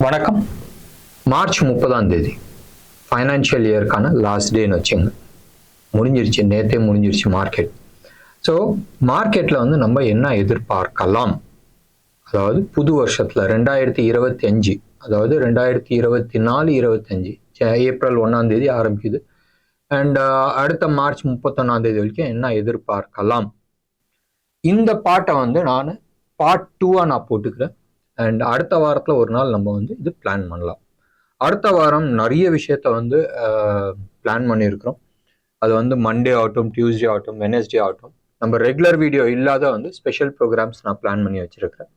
வணக்கம். March 30 financial இயருக்கான last டேன்னு வச்சுங்க. முடிஞ்சிருச்சு, நேற்றே முடிஞ்சிருச்சு மார்க்கெட். ஸோ மார்க்கெட்டில் வந்து நம்ம என்ன எதிர்பார்க்கலாம், அதாவது புது வருஷத்தில் 2025, அதாவது 2024-25 ஏப்ரல் 1 ஆரம்பிக்குது. அண்ட் அடுத்த மார்ச் 31 வரைக்கும் என்ன எதிர்பார்க்கலாம். இந்த பாட்டை வந்து நான் பார்ட் 2 நான் போட்டுக்கிறேன். அண்ட் அடுத்த வாரத்தில் ஒரு நாள் நம்ம வந்து இது பிளான் பண்ணலாம். அடுத்த வாரம் நிறைய விஷயத்த வந்து பிளான் பண்ணியிருக்கிறோம். அது வந்து மண்டே ஆகட்டும், டியூஸ்டே ஆகட்டும், வெனஸ்டே ஆகட்டும், நம்ம ரெகுலர் வீடியோ இல்லாத வந்து ஸ்பெஷல் ப்ரோக்ராம்ஸ் நான் பிளான் பண்ணி வச்சிருக்கிறேன்.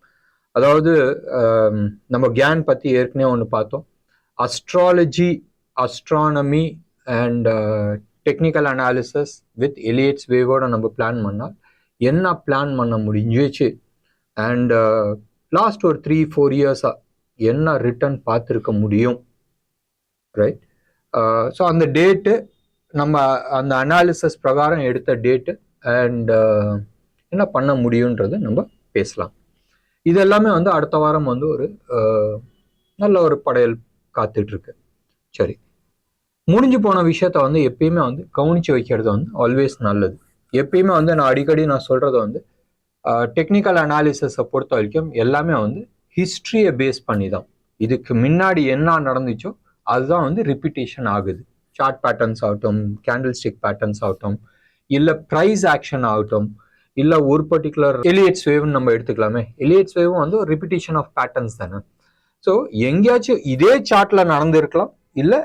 அதாவது நம்ம கேன் பற்றி ஏற்கனவே ஒன்று பார்த்தோம். Astrology, astronomy and technical analysis with Elliott's வேவோட நம்ம பிளான் பண்ணால் என்ன பிளான் பண்ண முடிஞ்சிச்சு, அண்ட் லாஸ்ட் ஒரு 3-4 இயர்ஸாக என்ன ரிட்டர்ன் பார்த்துருக்க முடியும், ரைட்? ஸோ அந்த டேட்டு, நம்ம அந்த அனாலிசிஸ் பிரகாரம் எடுத்த டேட்டு அண்ட் என்ன பண்ண முடியுன்றது நம்ம பேசலாம். இது எல்லாமே வந்து அடுத்த வாரம் வந்து ஒரு நல்ல ஒரு படையல் காத்துட்ருக்கு. சரி, முடிஞ்சு போன விஷயத்த வந்து எப்பயுமே வந்து கவனித்து வைக்கிறது வந்து ஆல்வேஸ் நல்லது. எப்பயுமே வந்து நான் அடிக்கடி சொல்கிறது வந்து டெக்னிக்கல் அனாலிசிஸை பொறுத்த வரைக்கும் எல்லாமே வந்து ஹிஸ்ட்ரியை பேஸ் பண்ணி தான். இதுக்கு முன்னாடி என்ன நடந்துச்சோ அதுதான் வந்து ரிப்பீட்டேஷன் ஆகுது. சார்ட் பேட்டர்ன்ஸ் ஆகட்டும், கேண்டில் ஸ்டிக் பேட்டர்ன்ஸ் ஆகட்டும், இல்லை ப்ரைஸ் ஆக்ஷன் ஆகட்டும், இல்லை ஒரு பர்டிகுலர் எலியட்ஸ் வேவ்னு நம்ம எடுத்துக்கலாமே. எலியட்ஸ் வேவும் வந்து ஒரு ரிப்பீட்டேஷன் ஆஃப் பேட்டர்ன்ஸ் தானே. ஸோ எங்கேயாச்சும் இதே சார்ட்ல நடந்திருக்கலாம், இல்லை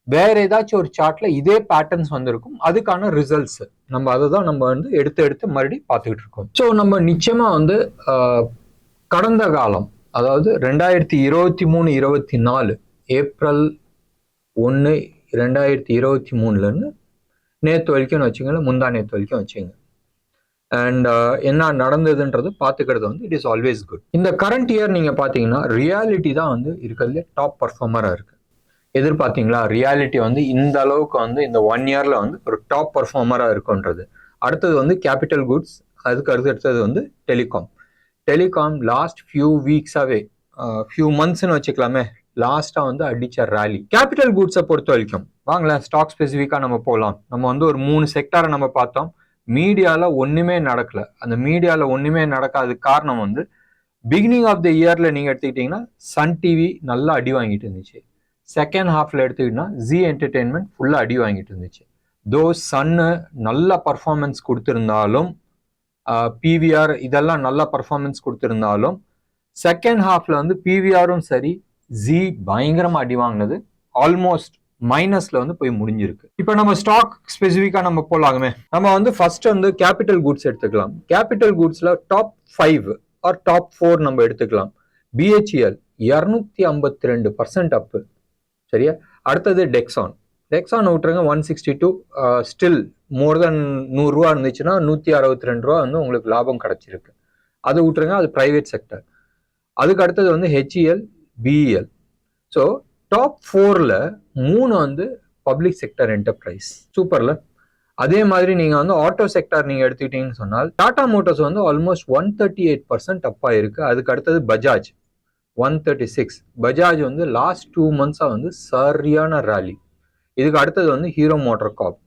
வேற ஏதாச்சும் ஒரு சார்ட்ல இதே பேட்டர்ன்ஸ் வந்திருக்கும். அதுக்கான ரிசல்ட்ஸ் நம்ம அதை தான் நம்ம வந்து எடுத்து மறுபடியும் பார்த்துக்கிட்டு இருக்கோம். ஸோ நம்ம நிச்சயமா வந்து கடந்த காலம், அதாவது 2023-24 ஏப்ரல் 1, 2023 நேற்று வரைக்கும் வச்சுங்களேன், முந்தா நேற்று வரைக்கும் வச்சுங்க. அண்ட் என்ன நடந்ததுன்றது பார்த்துக்கிறது வந்து இட் இஸ் ஆல்வேஸ் குட். இந்த கரண்ட் இயர் நீங்கள் பார்த்தீங்கன்னா ரியாலிட்டி தான் வந்து இருக்கிறதுல டாப் பர்ஃபார்மராக இருக்கு. எதிர்பார்த்தீங்களா ரியாலிட்டி வந்து இந்த அளவுக்கு வந்து இந்த 1 இயர்ல வந்து ஒரு டாப் பர்ஃபார்மராக இருக்குன்றது? அடுத்தது வந்து கேபிட்டல் குட்ஸ், அதுக்கு அடுத்தது வந்து டெலிகாம் லாஸ்ட் ஃபியூ வீக்ஸாவே, ஃபியூ மந்த்ஸ்ன்னு வச்சுக்கலாமே, லாஸ்ட்டாக வந்து அடிச்ச ரேலி. கேபிட்டல் குட்ஸை பொறுத்த வரைக்கும் வாங்களேன், ஸ்டாக் ஸ்பெசிஃபிக்காக நம்ம போகலாம். நம்ம வந்து ஒரு 3 செக்டாரை நம்ம பார்த்தோம். மீடியாவில் ஒன்றுமே நடக்கல. அந்த மீடியாவில் ஒன்றுமே நடக்காததுக்கு காரணம் வந்து பிகினிங் ஆஃப் த இயரில் நீங்கள் எடுத்துக்கிட்டிங்கன்னா சன் டிவி நல்லா அடி வாங்கிட்டு இருந்துச்சு. செகண்ட் ஹாஃப்ல எடுத்துக்கிட்டா ஜி என்டர்டெயின்மெண்ட் ஃபுல்லாக அடி வாங்கிட்டு இருந்துச்சு. தோ சன்னு நல்ல பர்ஃபார்மன்ஸ் கொடுத்துருந்தாலும், பிவிஆர் இதெல்லாம் நல்ல பர்ஃபார்மன்ஸ் கொடுத்துருந்தாலும், செகண்ட் ஹாஃப்ல வந்து பிவிஆரும் சரி, ஜி பயங்கரமா அடி வாங்கினது. ஆல்மோஸ்ட் மைனஸ்ல வந்து போய் முடிஞ்சிருக்கு. இப்போ நம்ம ஸ்டாக் ஸ்பெசிஃபிக்கா நம்ம போலாமே. நம்ம வந்து ஃபர்ஸ்ட் வந்து கேபிட்டல் குட்ஸ் எடுத்துக்கலாம். கேபிட்டல் குட்ஸ்ல டாப் 5 ஆர் டாப் 4 நம்ம எடுத்துக்கலாம். பிஹெச்இஎல் 252% அப்பு, சரியா? அடுத்தது டெக்ஸான் விட்டுருங்க 162, ஸ்டில் மோர் தென் 100 ரூபா இருந்துச்சுன்னா 162 ரூபா வந்து உங்களுக்கு லாபம் கிடைச்சிருக்கு. அது விட்டுருங்க, அது பிரைவேட் செக்டர். அதுக்கு அடுத்தது வந்து ஹெச்இஎல், பிஇஎல். ஸோ டாப் 4ல 3 வந்து பப்ளிக் செக்டர் என்டர்பிரைஸ். சூப்பர்ல. அதே மாதிரி நீங்க வந்து ஆட்டோ செக்டர் நீங்க எடுத்துக்கிட்டீங்கன்னு சொன்னால் டாடா மோட்டார்ஸ் வந்து ஆல்மோஸ்ட் 138% அப்பா இருக்கு. அதுக்கு அடுத்தது பஜாஜ் 136. பஜாஜ் வந்து லாஸ்ட் 2 மந்த்ஸா வந்து சரியான ரேலி. இதுக்கு அடுத்தது வந்து ஹீரோ மோட்டார் கார்ப்.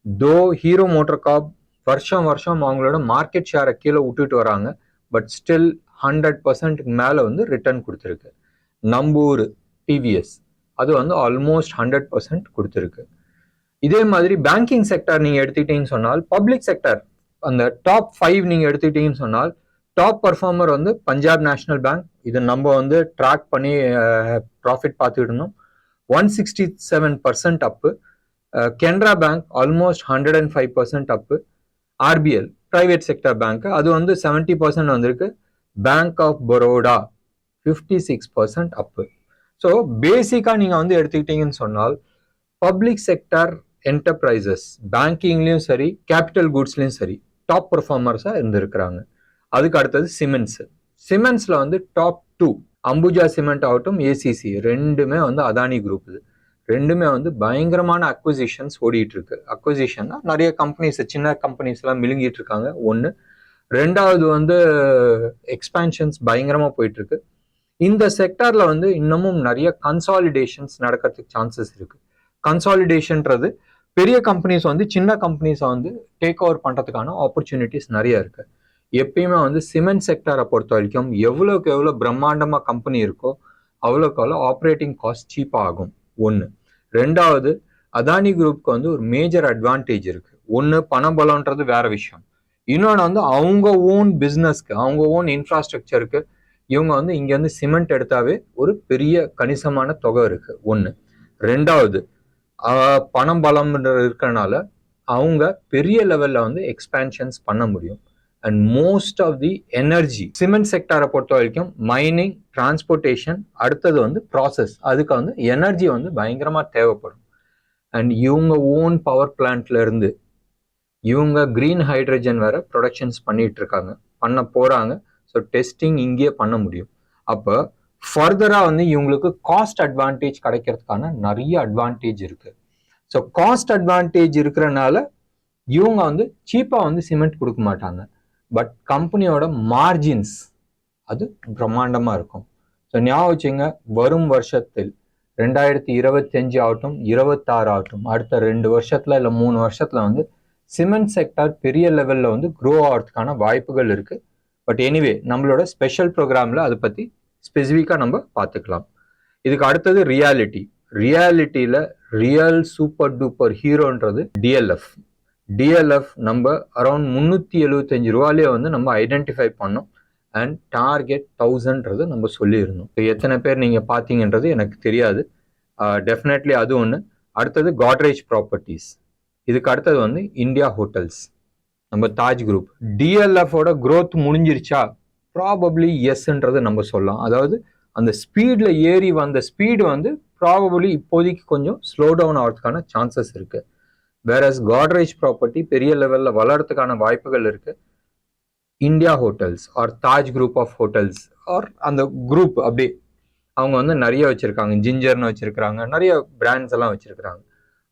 தோ ஹீரோ மோட்டார் கார்ப் வருஷம் அவங்களோட மார்க்கெட் ஷேரை கீழே விட்டுட்டு வராங்க, பட் ஸ்டில் 100%க்கு மேலே வந்து ரிட்டர்ன் கொடுத்துருக்கு. நம்பூர் டிவிஎஸ் அது வந்து ஆல்மோஸ்ட் 100% கொடுத்துருக்கு. இதே மாதிரி பேங்கிங் செக்டர் நீங்க எடுத்துக்கிட்டீங்கன்னு சொன்னால், பப்ளிக் செக்டர் அந்த டாப் 5 நீங்க எடுத்துக்கிட்டீங்கன்னு சொன்னால், டாப் பர்ஃபார்மர் வந்து பஞ்சாப் நேஷனல் பேங்க். இது நம்ம வந்து ட்ராக் பண்ணி ப்ராஃபிட் பார்த்துக்கிட்டு இருந்தோம். 167% up. Canara bank almost 105% up. RBL private sector bank, அது வந்து 70% வந்திருக்கு. Bank of Baroda 56% up. So பேசிக்காக நீங்கள் வந்து எடுத்துக்கிட்டீங்கன்னு சொன்னால் பப்ளிக் செக்டர் என்டர்பிரைசஸ் பேங்கிங்லேயும் சரி, கேபிட்டல் குட்ஸ்லையும் சரி டாப் பர்ஃபார்மர்ஸாக இருந்திருக்கிறாங்க. அதுக்கு அடுத்தது சிமெண்ட்ஸ்ல வந்து டாப் 2 அம்புஜா சிமெண்ட் ஆகட்டும், ஏசிசி ரெண்டுமே வந்து அதானி குரூப். இது ரெண்டுமே வந்து பயங்கரமான அக்விசிஷன்ஸ் ஓடிட்டு இருக்கு. அக்விசிஷன்னா நிறைய கம்பெனிஸ், சின்ன கம்பெனிஸ் எல்லாம் மிழுங்கிட்டு இருக்காங்க. ஒன்று. ரெண்டாவது வந்து எக்ஸ்பான்ஷன்ஸ் பயங்கரமா போயிட்டு இருக்கு. இந்த செக்டார்ல வந்து இன்னமும் நிறைய கன்சாலிடேஷன்ஸ் நடக்கிறதுக்கு சான்சஸ் இருக்கு. கன்சாலிடேஷன்ன்றது பெரிய கம்பெனிஸ் வந்து சின்ன கம்பெனிஸை வந்து டேக் ஓவர் பண்றதுக்கான ஆப்பர்ச்சுனிட்டிஸ் நிறைய இருக்கு. எப்பயுமே வந்து சிமெண்ட் செக்டாரை பொறுத்த வரைக்கும் எவ்வளோக்கு எவ்வளோ பிரம்மாண்டமா கம்பெனி இருக்கோ அவ்வளோக்கு அவ்வளோ ஆப்ரேட்டிங் காஸ்ட் சீப்பாக ஆகும். ஒன்று. ரெண்டாவது, அதானி குரூப்க்கு வந்து ஒரு மேஜர் அட்வான்டேஜ் இருக்கு. ஒன்று, பணபலம்ன்றது வேற விஷயம். இன்னொன்று வந்து அவங்க ஓன் பிஸ்னஸ்க்கு, அவங்க ஓன் இன்ஃப்ராஸ்ட்ரக்சருக்கு இவங்க வந்து இங்கேருந்து சிமெண்ட் எடுத்தாவே ஒரு பெரிய கணிசமான தொகை இருக்கு. ஒன்று. ரெண்டாவது, பணம் பலம் இருக்கிறனால அவங்க பெரிய லெவல்ல வந்து எக்ஸ்பேன்ஷன்ஸ் பண்ண முடியும். And most of the energy cement செக்டாரை பொறுத்த வரைக்கும் மைனிங், டிரான்ஸ்போர்ட்டேஷன், அடுத்தது வந்து ப்ராசஸ், அதுக்கு வந்து எனர்ஜி வந்து பயங்கரமா தேவைப்படும். அண்ட் இவங்க ஓன் பவர் பிளான்ட்ல இருந்து இவங்க கிரீன் ஹைட்ரஜன் வேற ப்ரொடக்ஷன்ஸ் பண்ணிட்டு இருக்காங்க, பண்ண போறாங்க. ஸோ டெஸ்டிங் இங்கேயே பண்ண முடியும். அப்போ ஃபர்தரா வந்து இவங்களுக்கு காஸ்ட் அட்வான்டேஜ் கிடைக்கிறதுக்கான நிறைய அட்வான்டேஜ் இருக்கு. ஸோ காஸ்ட் அட்வான்டேஜ் இருக்கிறனால இவங்க வந்து சீப்பா வந்து சிமெண்ட் கொடுக்க மாட்டாங்க. பட் கம்பெனியோட மார்ஜின்ஸ் அது பிரம்மாண்டமா இருக்கும். ஸோ ஞாபகம் வச்சுங்க, வரும் வருஷத்தில் 2025 ஆகட்டும் 26 ஆகட்டும், அடுத்த 2 வருஷத்துல இல்லை 3 வருஷத்துல வந்து சிமெண்ட் செக்டார் பெரிய லெவல்ல வந்து க்ரோ ஆகிறதுக்கான வாய்ப்புகள் இருக்கு. பட் எனிவே நம்மளோட ஸ்பெஷல் ப்ரோக்ராம்ல அதை பத்தி ஸ்பெசிஃபிக்கா நம்ம பார்த்துக்கலாம். இதுக்கு அடுத்தது ரியாலிட்டி. ரியாலிட்டியில ரியல் சூப்பர் டூப்பர் ஹீரோன்றது டிஎல்எஃப். டிஎல்எஃப் நம்ம அரௌண்ட் 375 ரூபாயிலே வந்து நம்ம ஐடென்டிஃபை பண்ணோம். அண்ட் டார்கெட் 1000ன்றது நம்ம சொல்லியிருந்தோம். இப்போ எத்தனை பேர் நீங்க பார்த்தீங்கன்றது எனக்கு தெரியாது. டெஃபினெட்லி அது ஒன்று. அடுத்தது காட்ரேஜ் ப்ராப்பர்ட்டிஸ். இதுக்கு அடுத்தது வந்து இந்தியா ஹோட்டல்ஸ், நம்ம தாஜ் குரூப். டிஎல்எஃபோட க்ரோத் முடிஞ்சிருச்சா? ப்ராபப்ளி எஸ்ன்றது நம்ம சொல்லலாம். அதாவது அந்த ஸ்பீட்ல ஏறி வந்த ஸ்பீடு வந்து ப்ராபப்ளி இப்போதைக்கு கொஞ்சம் ஸ்லோ டவுன் ஆகிறதுக்கான சான்சஸ் இருக்கு. வேறஸ் காட்ரேஜ் ப்ராப்பர்ட்டி பெரிய லெவல்ல வளர்றதுக்கான வாய்ப்புகள் இருக்கு. India hotels or Taj group of hotels or அந்த குரூப் அப்படியே அவங்க வந்து நிறைய வச்சிருக்காங்க. ஜிஞ்சர்னு வச்சிருக்கிறாங்க, நிறைய பிராண்ட்ஸ் எல்லாம் வச்சிருக்கிறாங்க.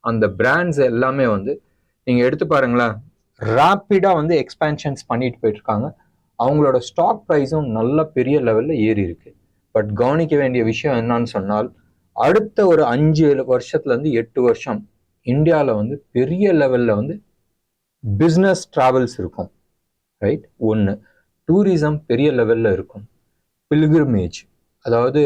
அந்த பிராண்ட்ஸ் எல்லாமே வந்து நீங்க எடுத்து பாருங்களேன், ரேப்பிடா வந்து எக்ஸ்பேன்ஷன்ஸ் பண்ணிட்டு போயிட்டு இருக்காங்க. அவங்களோட ஸ்டாக் ப்ரைஸும் நல்ல பெரிய லெவல்ல ஏறி இருக்கு. பட் கவனிக்க வேண்டிய விஷயம் என்னன்னு சொன்னால், அடுத்த ஒரு 5 வருஷத்துல இருந்து 8 வருஷம் இந்தியாவில் வந்து பெரிய லெவல்ல வந்து பிஸ்னஸ் டிராவல்ஸ் இருக்கும். ரைட். ஒன்று. டூரிசம் பெரிய லெவல்ல இருக்கும். பில்கிரிமேஜ், அதாவது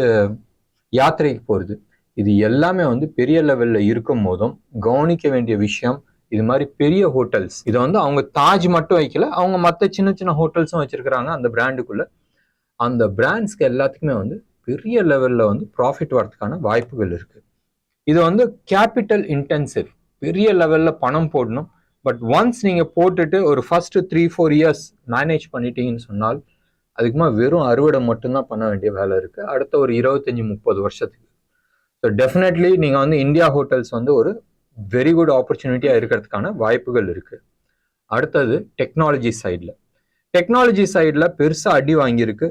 யாத்திரைக்கு போகிறது, இது எல்லாமே வந்து பெரிய லெவல்ல இருக்கும் போதும் கவனிக்க வேண்டிய விஷயம், இது மாதிரி பெரிய ஹோட்டல்ஸ் இதை வந்து அவங்க தாஜ் மட்டும் வைக்கல, அவங்க மற்ற சின்ன சின்ன ஹோட்டல்ஸும் வச்சிருக்கிறாங்க அந்த பிராண்டுக்குள்ள. அந்த பிராண்ட்ஸ்க்கு எல்லாத்துக்குமே வந்து பெரிய லெவல்ல வந்து ப்ராஃபிட் வரதுக்கான வாய்ப்புகள் இருக்கு. இது வந்து கேபிட்டல் இன்டென்சிவ், பெரிய லெவல்ல பணம் போடணும். பட் ஒன்ஸ் நீங்க போட்டுட்டு ஒரு ஃபர்ஸ்ட் 3-4 இயர்ஸ் மேனேஜ் பண்ணிட்டீங்கன்னு சொன்னால் அதுக்குமா வெறும் அறுவடை மட்டும்தான் பண்ண வேண்டிய வேலை இருக்கு அடுத்த ஒரு 25-30 வருஷத்துக்கு. ஸோ டெஃபினெட்லி நீங்க வந்து இந்தியா ஹோட்டல்ஸ் வந்து ஒரு வெரி குட் ஆப்பர்ச்சுனிட்டியா இருக்கிறதுக்கான வாய்ப்புகள் இருக்கு. அடுத்தது டெக்னாலஜி சைட்ல. டெக்னாலஜி சைட்ல பெருசா அடி வாங்கியிருக்கு.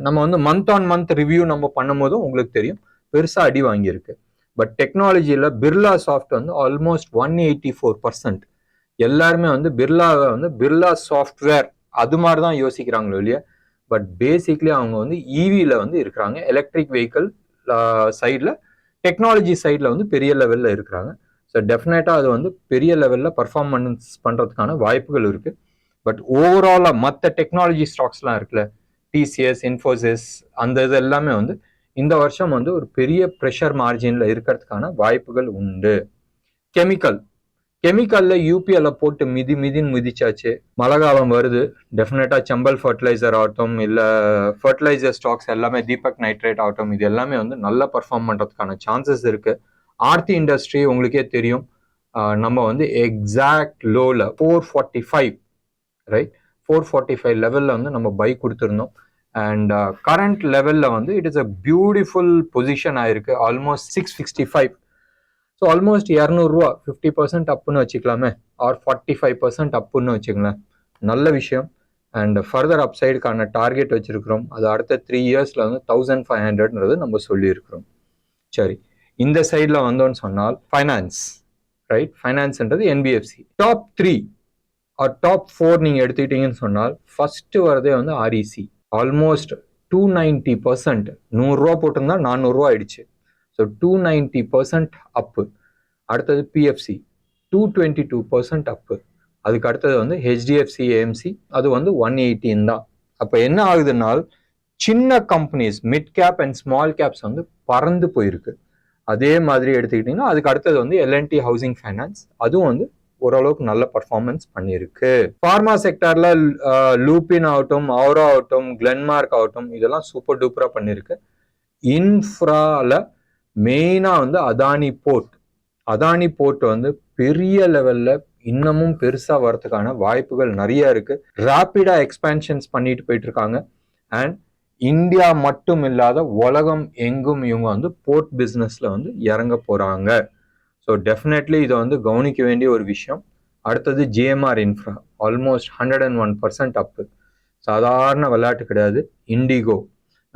நம்ம வந்து மந்த் ஆன் மந்த் ரிவ்யூ நம்ம பண்ணும் போதும் உங்களுக்கு தெரியும் பெருசா அடி வாங்கியிருக்கு. பட் டெக்னாலஜியில பிர்லா சாஃப்ட் வந்து ஆல்மோஸ்ட் 184%. எல்லாருமே வந்து பிர்லாவை வந்து பிர்லா சாஃப்ட்வேர் அது மாதிரி தான் யோசிக்கிறாங்களோ இல்லையா. பட் பேசிக்லி அவங்க வந்து இவில வந்து இருக்கிறாங்க, எலக்ட்ரிக் வெஹிக்கிள் சைட்ல, டெக்னாலஜி சைட்ல வந்து பெரிய லெவல்ல இருக்கிறாங்க. ஸோ டெஃபினட்டா அது வந்து பெரிய லெவல்ல பர்ஃபார்மன்ஸ் பண்றதுக்கான வாய்ப்புகள் இருக்கு. பட் ஓவராலா மற்ற டெக்னாலஜி ஸ்டாக்ஸ்லாம் இருக்குல்ல, டிசிஎஸ், இன்ஃபோசிஸ், அந்த இது எல்லாமே வந்து இந்த வருஷம் வந்து ஒரு பெரிய ப்ரெஷர் மார்ஜின்ல இருக்கிறதுக்கான வாய்ப்புகள் உண்டு. கெமிக்கல்ல யூபிஎல்ல போட்டு மிதின்னு மிதிச்சாச்சு. மழை காலம் வருது, டெஃபினட்டா சம்பல் ஃபர்டிலைசர் ஆகட்டும், இல்ல ஃபர்டிலைசர் ஸ்டாக்ஸ் எல்லாமே தீபக் நைட்ரேட் ஆகட்டும், இது எல்லாமே வந்து நல்லா பர்ஃபார்ம் பண்றதுக்கான சான்சஸ் இருக்கு. ஆர்த்தி இண்டஸ்ட்ரி உங்களுக்கே தெரியும், நம்ம வந்து எக்ஸாக்ட் லோல 445, ரைட், 445 லெவல்ல வந்து நம்ம பை கொடுத்துருந்தோம். அண்ட் கரண்ட் லெவல்ல வந்து it is a beautiful position ஆயிருக்கு, ஆல்மோஸ்ட் 665. ஸோ ஆல்மோஸ்ட் 200 ரூபா, 50% அப்புன்னு வச்சுக்கலாமே, ஆர் 45% அப்புன்னு வச்சுக்கலாம். நல்ல விஷயம். அண்ட் ஃபர்தர் அப்சைடுக்கான டார்கெட் வச்சிருக்கிறோம். அது அடுத்த 3 இயர்ஸ்ல வந்து 1500ன்றது நம்ம சொல்லியிருக்கிறோம். சரி, இந்த சைட்ல வந்தோம்னு சொன்னால் ஃபைனான்ஸ், ரைட். ஃபைனான்ஸ்ன்றது என்பிஎஃப்சி. டாப் 3 ஆர் டாப் 4 நீங்க எடுத்துக்கிட்டீங்கன்னு சொன்னால் ஃபர்ஸ்ட் வரதே வந்து ஆர்இசி. ஆல்மோஸ்ட் 290%. 100 போட்டிருந்தா 400 ஆயிடுச்சு. ஸோ 290% அப்பு. அடுத்தது பிஎஃப்சி 222% அப்பு. அதுக்கு அடுத்தது வந்து ஹெச்டிஎஃப்சி ஏஎம்சி அது வந்து 118 தான். அப்போ என்ன ஆகுதுனால் சின்ன companies mid cap and small caps வந்து பறந்து போயிருக்கு. அதே மாதிரி எடுத்துக்கிட்டிங்கன்னா அதுக்கு அடுத்தது வந்து எல்என்டி ஹவுசிங் ஃபைனான்ஸ் அதுவும் வந்து ஓரளவுக்கு நல்ல பர்ஃபார்மன்ஸ் பண்ணியிருக்கு. ஃபார்மா செக்டர்ல லூபின் ஆகட்டும், ஆவ்ரா ஆகட்டும், கிளென்மார்க் ஆகட்டும் இதெல்லாம் சூப்பர் டூப்பரா பண்ணியிருக்கு. இன்ஃப்ரால மெயினா வந்து அதானி போர்ட் வந்து பெரிய லெவல்ல இன்னமும் பெருசா வரதுக்கான வாய்ப்புகள் நிறைய இருக்கு. ராபிடா எக்ஸ்பேன்ஷன்ஸ் பண்ணிட்டு போயிட்டு இருக்காங்க. அண்ட் இந்தியா மட்டும் இல்லாத உலகம் எங்கும் இவங்க வந்து போர்ட் பிஸ்னஸ்ல வந்து இறங்க போறாங்க. ஸோ டெஃபினெட்லி இதை வந்து கவனிக்க வேண்டிய ஒரு விஷயம். அடுத்தது ஜிஎம்ஆர் இன்ஃப்ரா ஆல்மோஸ்ட் 101% அப்பு. சாதாரண விளையாட்டு கிடையாது. இண்டிகோ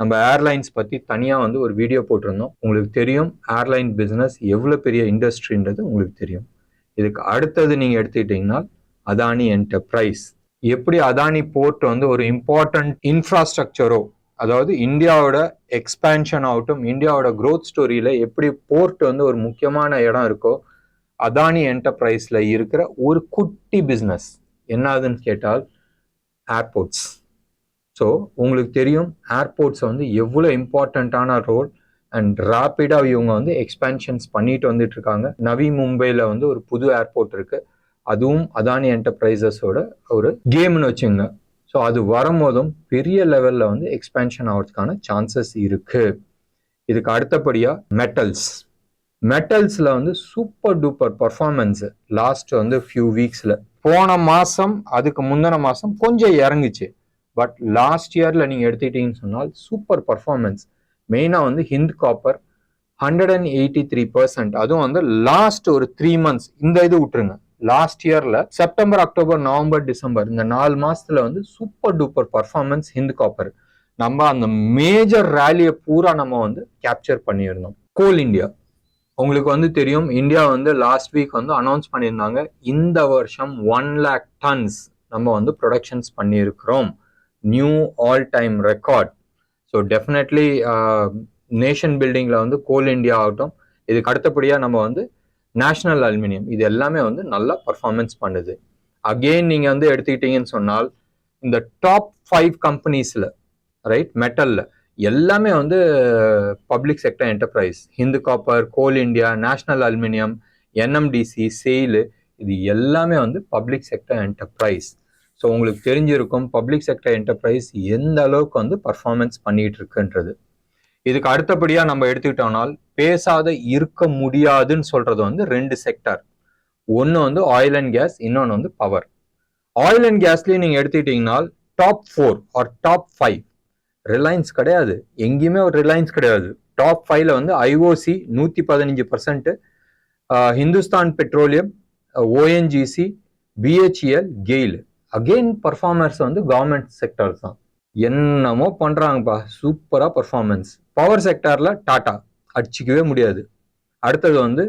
நம்ம ஏர்லைன்ஸ் பற்றி தனியாக வந்து ஒரு வீடியோ போட்டிருந்தோம். உங்களுக்கு தெரியும் ஏர்லைன் பிஸ்னஸ் எவ்வளோ பெரிய இண்டஸ்ட்ரின்றது உங்களுக்கு தெரியும். இதுக்கு அடுத்தது நீங்கள் எடுத்துக்கிட்டிங்கன்னா அதானி என்டர்பிரைஸ். எப்படி அதானி போர்ட் வந்து ஒரு இம்பார்ட்டன்ட் இன்ஃப்ராஸ்ட்ரக்சரோ, அதாவது இந்தியாவோட எக்ஸ்பேன்ஷன் ஆகட்டும், இந்தியாவோட க்ரோத் ஸ்டோரியில எப்படி போர்ட் வந்து ஒரு முக்கியமான இடம் இருக்கோ, அதானி என்டர்பிரைஸ்ல இருக்கிற ஒரு குட்டி பிஸ்னஸ் என்னதுன்னு கேட்டால் ஏர்போர்ட்ஸ். ஸோ உங்களுக்கு தெரியும் ஏர்போர்ட்ஸ் வந்து எவ்வளோ இம்பார்ட்டண்ட்டான ரோல் அண்ட் ராபிடாக இவங்க வந்து எக்ஸ்பேன்ஷன்ஸ் பண்ணிட்டு வந்துட்டு இருக்காங்க. நவி மும்பையில் வந்து ஒரு புது ஏர்போர்ட் இருக்கு. அதுவும் அதானி என்டர்பிரைசஸோட ஒரு கேம்னு வச்சுங்க. ஸோ அது வரும்போதும் பெரிய லெவலில் வந்து எக்ஸ்பேன்ஷன் ஆகிறதுக்கான சான்சஸ் இருக்கு. இதுக்கு அடுத்தபடியாக மெட்டல்ஸில் வந்து சூப்பர் டூப்பர் பர்ஃபார்மன்ஸு லாஸ்ட் வந்து ஃபியூ வீக்ஸில். போன மாதம் அதுக்கு முந்தின மாதம் கொஞ்சம் இறங்குச்சு. பட் லாஸ்ட் இயரில் நீங்கள் எடுத்துக்கிட்டீங்கன்னு சொன்னால் சூப்பர் பர்ஃபார்மன்ஸ். மெயினாக வந்து ஹிந்த் காப்பர் 183%. அதுவும் வந்து லாஸ்ட் ஒரு 3 months இந்த இது விட்டுருங்க. லாஸ்ட் இயர்ல செப்டம்பர், அக்டோபர், நவம்பர், டிசம்பர் இந்த 4 மாசத்துல வந்து super duper performance Hind copper. நம்ம அந்த மேஜர் ரேலியை பூரா நம்ம வந்து கேப்சர் பண்ணியிருந்தோம். கோல் இந்தியா உங்களுக்கு வந்து தெரியும், இந்தியா வந்து லாஸ்ட் வீக் வந்து அனௌன்ஸ் பண்ணியிருந்தாங்க இந்த வருஷம் 1 lakh tons நம்ம வந்து ப்ரொடக்ஷன்ஸ் பண்ணியிருக்கிறோம். New all time record. So definitely nation பில்டிங்ல வந்து கோல் இந்தியா ஆகட்டும், இதுக்கு அடுத்தபடியாக நம்ம வந்து நேஷனல் அலுமினியம் இது எல்லாமே வந்து நல்லா பர்ஃபார்மன்ஸ் பண்ணுது. அகெயின் நீங்க வந்து எடுத்துக்கிட்டீங்கன்னு சொன்னால் இந்த டாப் 5 கம்பெனிஸ்ல ரைட் மெட்டல்ல எல்லாமே வந்து public sector enterprise. Hindu copper, coal India, national aluminium, NMDC, SAIL இது எல்லாமே வந்து பப்ளிக் செக்டர் என்டர்பிரைஸ். ஸோ உங்களுக்கு தெரிஞ்சிருக்கும் பப்ளிக் செக்டர் என்டர்பிரைஸ் எந்த அளவுக்கு வந்து பர்ஃபார்மன்ஸ் பண்ணிட்டு இருக்குன்றது. இதுக்கு அடுத்தபடியா நம்ம எடுத்துக்கிட்டோம்னால் பேசாத இருக்க முடியாதுன்னு சொல்றது வந்து 2 செக்டர். ஒன்று வந்து ஆயில் அண்ட் கேஸ், இன்னொன்று வந்து பவர். ஆயில் அண்ட் கேஸ்லயும் நீங்க எடுத்துக்கிட்டீங்கன்னா டாப் 4 ஆர் டாப் 5 ரிலையன்ஸ் கிடையாது, எங்கேயுமே ஒரு ரிலையன்ஸ் கிடையாது. டாப் 5ல வந்து IOC 115%, Hindustan petroleum, ONGC, BHEL, GAIL. Again performers வந்து கவர்மெண்ட் செக்டர் தான். என்னமோ பண்றாங்கப்பா, சூப்பரா பர்ஃபார்மன்ஸ். பவர் செக்டர்ல டாடா அடிச்சிக்கவே முடியாது. அடுத்தது வந்து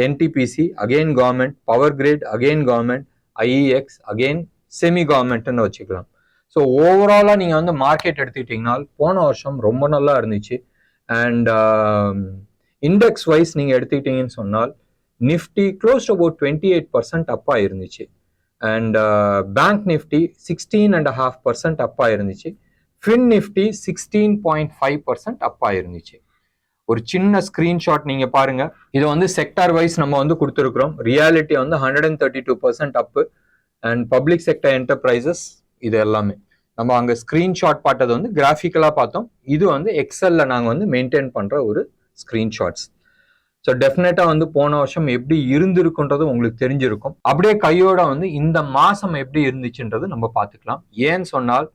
NTPC again government, power grid again government, IEX again semi கவர்மெண்ட்னு வச்சுக்கலாம். ஸோ ஓவராலா நீங்க வந்து மார்க்கெட் எடுத்துக்கிட்டீங்கன்னா போன வருஷம் ரொம்ப நல்லா இருந்துச்சு. அண்ட் இண்டெக்ஸ் வைஸ் நீங்க எடுத்துக்கிட்டீங்கன்னு சொன்னால் நிஃப்டி க்ளோஸ் டு அபவுட் 28% அப்பா இருந்துச்சு. அண்ட் பேங்க் நிஃப்டி 16.5% அப்பா இருந்துச்சு. ஃபின் நிஃப்டி 16.5% அப்பா இருந்துச்சு. ஒரு சின்ன ஸ்கிரீன்ஷாட் நீங்க பாருங்க. இது வந்து செக்டார் வைஸ் நம்ம வந்து கொடுத்துருக்கிறோம். ரியாலிட்டி வந்து 132% அப்பு. அண்ட் பப்ளிக் செக்டர் என்டர்பிரைசஸ் இது எல்லாமே நம்ம அங்க ஸ்கிரீன்ஷாட் பார்த்தது வந்து கிராஃபிக்கலா பார்த்தோம். இது வந்து எக்ஸல்ல நாங்க வந்து மெயின்டைன் பண்ற ஒரு ஸ்கிரீன்ஷாட்ஸ். ஸோ டெஃபினட்டா வந்து போன வருஷம் எப்படி இருந்திருக்குன்றது உங்களுக்கு தெரிஞ்சிருக்கும். அப்படியே கையோட வந்து இந்த மாசம் எப்படி இருந்துச்சுன்றது நம்ம பார்த்துக்கலாம். ஏன்னு சொன்னால்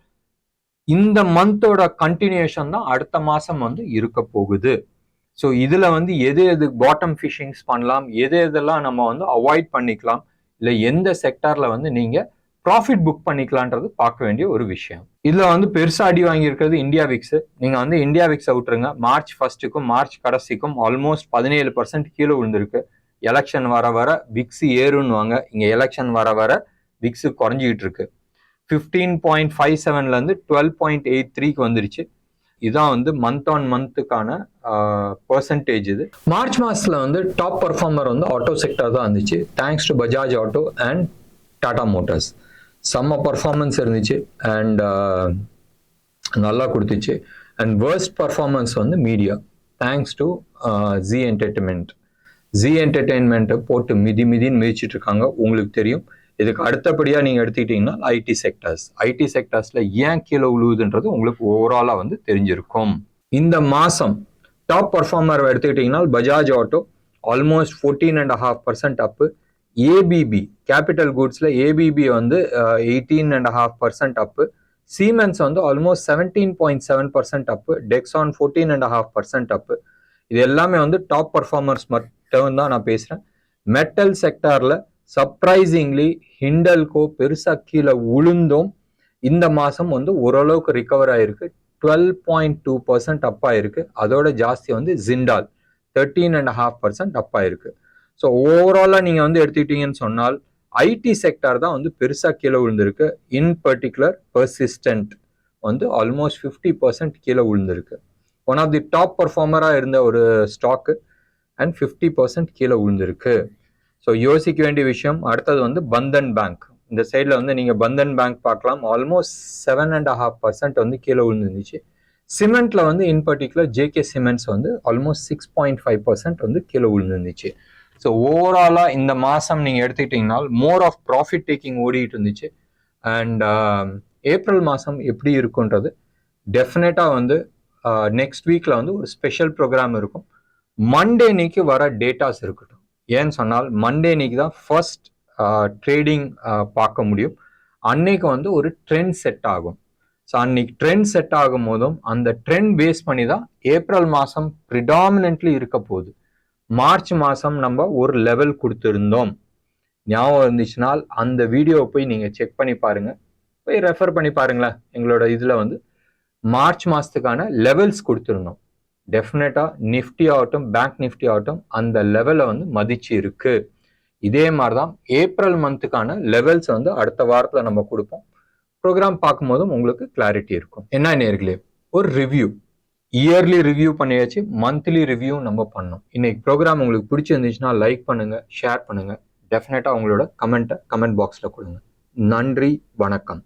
இந்த மந்தோட கண்டினியூஷன் தான் அடுத்த மாசம் வந்து இருக்க போகுது. ஸோ இதுல வந்து எது பாட்டம் ஃபிஷிங்ஸ் பண்ணலாம், எதெல்லாம் நம்ம வந்து அவாய்ட் பண்ணிக்கலாம், இல்லை எந்த செக்டார்ல வந்து நீங்க ப்ராஃபிட் புக் பண்ணிக்கலான்றது பார்க்க வேண்டிய ஒரு விஷயம். இதுல வந்து பெருசா அடி வாங்கியிருக்கிறது இந்தியா விக்ஸ். நீங்க வந்து இந்தியா விக்ஸ் விட்டுருங்க. மார்ச் 1க்கும் மார்ச் கடைசிக்கும் ஆல்மோஸ்ட் 17% கீழே விழுந்திருக்கு. எலெக்ஷன் வர வர விக்ஸ் ஏறுன்னுவாங்க, இங்க எலெக்ஷன் வர வர விக்ஸ் குறைஞ்சிக்கிட்டு இருக்கு. 15.57ல இருந்து 12.83க்கு வந்துருச்சு. இதான் வந்து மந்த் ஆன் மந்த்துக்கான பர்சன்டேஜ். இது மார்ச் மாசத்துல வந்து டாப் பர்ஃபார்மர் வந்து ஆட்டோ செக்டர் தான் இருந்துச்சு, thanks to Bajaj auto and Tata Motors. செம்ம பர்ஃபார்மன்ஸ் இருந்துச்சு அண்ட் நல்லா கொடுத்துச்சு. அண்ட் வேர்ஸ்ட் பர்ஃபார்மன்ஸ் வந்து மீடியா, தேங்க்ஸ் டு ஜி என்டர்டெயின்மெண்ட்டை போட்டு மிதின்னு மிதிச்சிட்டு இருக்காங்க. உங்களுக்கு தெரியும். இதுக்கு அடுத்தபடியா நீங்க எடுத்துக்கிட்டீங்கன்னா ஐடி செக்டர்ஸ்ல ஏன் கீழே விழுவுதுன்றது உங்களுக்கு ஓவராலா வந்து தெரிஞ்சிருக்கும். இந்த மாசம் டாப் பர்ஃபார்மர் எடுத்துக்கிட்டீங்கன்னா பஜாஜ் ஆட்டோ ஆல்மோஸ்ட் 14.5% அப்பு. ஏபிபி கேபிட்டல் குட்ஸ்ல ஏபிபி வந்து 18.5% அப்பு. சீமென்ஸ் வந்து ஆல்மோஸ்ட் 17.7% அப்பு. டெக்ஸான் 14.5% அப்பு. இது எல்லாமே வந்து டாப் பர்ஃபார்மர்ஸ் மட்டும் தான் நான் பேசுறேன். மெட்டல் செக்டார்ல சர்ப்ரைசிங்லி ஹிண்டல்கோ பெருசா கீழே விழுந்தோம். இந்த மாசம் வந்து ஓரளவுக்கு ரிகவர் ஆயிருக்கு, 12.2% அப் ஆயிருக்கு. அதோட ஜாஸ்தி வந்து ஜிண்டால் 13.5% அப் ஆயிருக்கு. ஸோ ஓவராலா நீங்க வந்து எடுத்துக்கிட்டீங்கன்னு சொன்னால் ஐடி செக்டார் தான் வந்து பெருசா கீழே விழுந்திருக்கு. இன் பர்டிகுலர் பெர்சிஸ்டன்ட் வந்து ஆல்மோஸ்ட் 50% கீழே விழுந்திருக்கு. ஒன் ஆஃப் தி டாப் பர்ஃபார்மரா இருந்த ஒரு ஸ்டாக்கு அண்ட் 50% கீழே விழுந்திருக்கு. ஸோ யோசிக்க வேண்டிய விஷயம். அடுத்தது வந்து பந்தன் பேங்க். இந்த சைடில் வந்து நீங்கள் பந்தன் பேங்க் பார்க்கலாம், ஆல்மோஸ்ட் 7.5% வந்து கீழே விழுந்துருந்துச்சு. சிமெண்ட்ல வந்து இன் பர்டிகுலர் ஜேகே சிமெண்ட்ஸ் வந்து ஆல்மோஸ்ட் 6.5% வந்து கீழே விழுந்துருந்துச்சு. ஸோ ஓவராலா இந்த மாசம் நீங்க எடுத்துக்கிட்டீங்கன்னா மோர் ஆஃப் ப்ராஃபிட் டேக்கிங் ஓடிட்டு இருந்துச்சு. அண்ட் ஏப்ரல் மாசம் எப்படி இருக்குன்றது டெஃபினட்டா வந்து நெக்ஸ்ட் வீக்ல வந்து ஒரு ஸ்பெஷல் ப்ரோக்ராம் இருக்கும். மண்டே அன்னைக்கு வர டேட்டாஸ் இருக்கட்டும். ஏன்னு சொன்னால் மண்டே அன்னைக்கு தான் ஃபர்ஸ்ட் ட்ரேடிங் பார்க்க முடியும். அன்னைக்கு வந்து ஒரு ட்ரெண்ட் செட் ஆகும். ஸோ அன்னைக்கு ட்ரெண்ட் செட் ஆகும் போதும் அந்த ட்ரெண்ட் பேஸ் பண்ணி தான் ஏப்ரல் மாதம் ப்ரிடாமினன்ட்லி இருக்க போகுது. மார்ச் மாதம் நம்ம ஒரு லெவல் கொடுத்துருந்தோம், ஞாபகம் இருந்துச்சுனால் அந்த வீடியோவை போய் நீங்கள் செக் பண்ணி பாருங்க, போய் ரெஃபர் பண்ணி பாருங்களேன். எங்களோட இதில் வந்து மார்ச் மாதத்துக்கான லெவல்ஸ் கொடுத்துருந்தோம். டெஃபினட்டா நிஃப்டி ஆகட்டும் பேங்க் நிஃப்டி ஆகட்டும் அந்த லெவலை வந்து மதிச்சு இருக்கு. இதே மாதிரிதான் ஏப்ரல் மந்த்துக்கான லெவல்ஸ் வந்து அடுத்த வாரத்தில் நம்ம கொடுப்போம். ப்ரோக்ராம் பார்க்கும்போதும் உங்களுக்கு கிளாரிட்டி இருக்கும். என்ன நேர்களே, ஒரு ரிவ்யூ, இயர்லி ரிவ்யூ பண்ணியாச்சு, மந்த்லி ரிவ்யூ நம்ம பண்ணோம். இன்னைக்கு ப்ரோக்ராம் உங்களுக்கு பிடிச்சிருந்துச்சுன்னா லைக் பண்ணுங்க, ஷேர் பண்ணுங்க, டெஃபினட்டா உங்களோட கமெண்ட் பாக்ஸ்ல கொடுங்க. நன்றி, வணக்கம்.